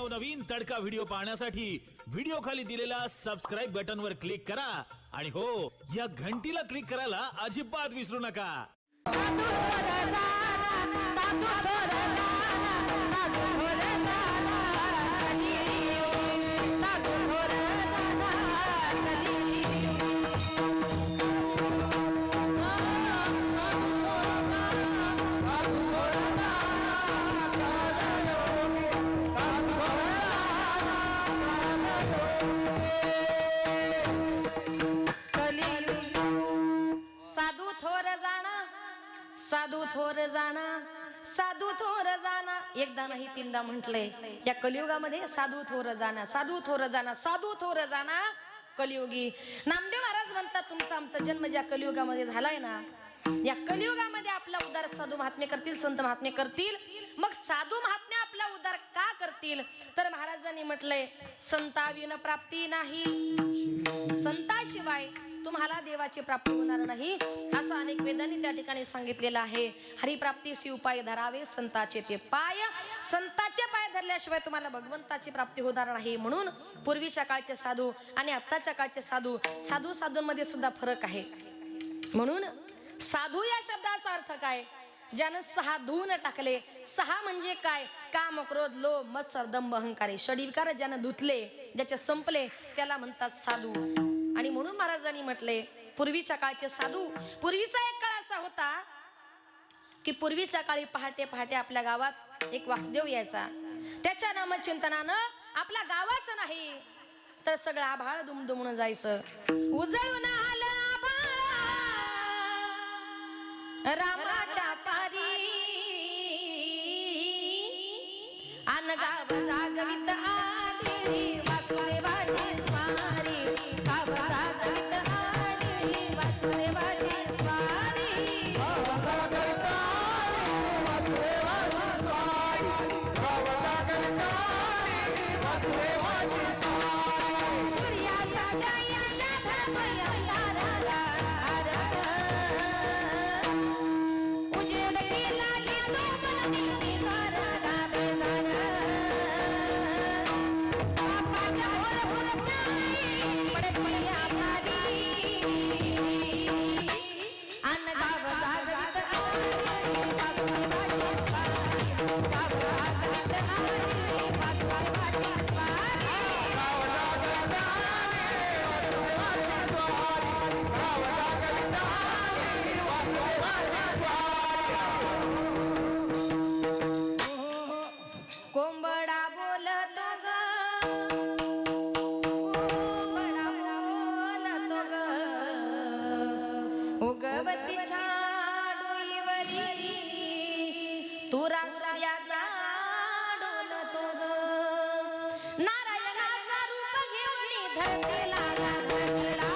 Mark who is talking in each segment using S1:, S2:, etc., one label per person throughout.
S1: नवनवीन तडका व्हिडिओ पाहण्यासाठी व्हिडिओ खाली दिलेल्या सबस्क्राईब बटन वर क्लिक करा आणि हो या घंटीला क्लिक करायला अजिबात विसरू नका।
S2: साधू थोर जाणा, साधू थोर जाणा, एकदा नाही तीनदा म्हटलंय या कलियुगामध्ये साधू थोर जाणा, साधू थोर जाणा, साधू थोर जाणा कलियुगी। नामदेव महाराज म्हणतात तुमचा आमचा जन्म ज्या कलियुगामध्ये झालाय ना, या कलियुगामध्ये आपला उद्धार साधू महात्मे करतील, संत महात्मे करतील। मग साधू महात्मे आपला उद्धार का करतील? तर महाराजांनी म्हटलंय संताविन प्राप्ती नाही, संताशिवाय तुम्हाला देवाची प्राप्ती होणार नाही, असं अनेक वेदांनी त्या ठिकाणी सांगितलेलं आहे। हरिप्राप्तीसी उपाय धरावे संताचे ते पाय, संताचे पाय धरल्याशिवाय तुम्हाला भगवंताची प्राप्ती होणार नाही। म्हणून पूर्वीच्या काळचे साधू आणि आत्ताच्या काळचे साधू, साधूंमध्ये सुद्धा फरक आहे। म्हणून साधू या शब्दाचा अर्थ काय? ज्यानं 6 धुवून टाकले। 6 म्हणजे काय? काम, क्रोध, लोभ, मत्सर, दंभ, अहंकार, षडविकार ज्यानं धुतले, ज्याचे संपले, त्याला म्हणतात साधू। आणि म्हणून महाराजांनी म्हटले पूर्वीच्या काळचे साधू, पूर्वीचा एक काळ असा होता की पूर्वीच्या काळी पहाटे पहाटे आपल्या गावात एक वासुदेव यायचा। त्याच्या नामचिंतनानं आपल्या गावाचं नाही तर सगळं आभाळ दुमदुमून जायचं। उजळून आलं आभाळ रामाच्या पारी, अन गाव जागवित आली वासुदेवाची स्वारी, गाव जागवित आली वासुदेवाची स्वारी, सूर्याचा यश उजेड केला घेतो मनमी कोंबडा बोलतो ग, कोंबडा बोलतो ग, उगवतीच्या डोईवरी तुरा सूर्याचा डोलतो ग, नारायणाचा रूप घेऊन धरतीला लागला,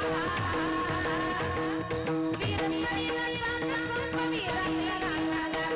S2: वीर सैन्याचा संप वीराला लागला,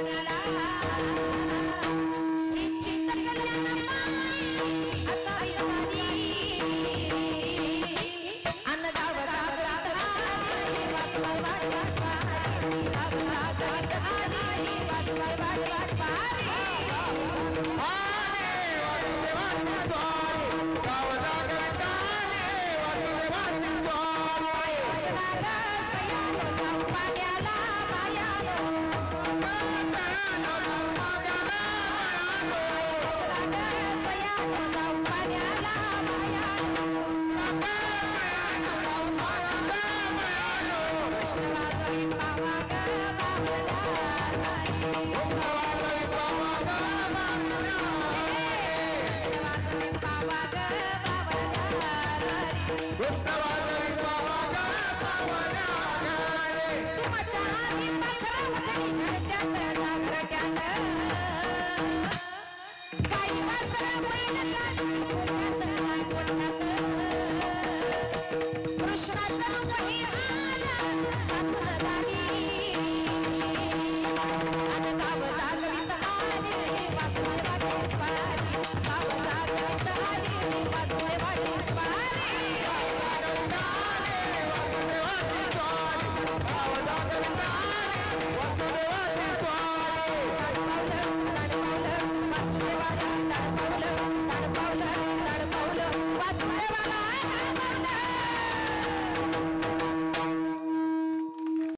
S2: Baba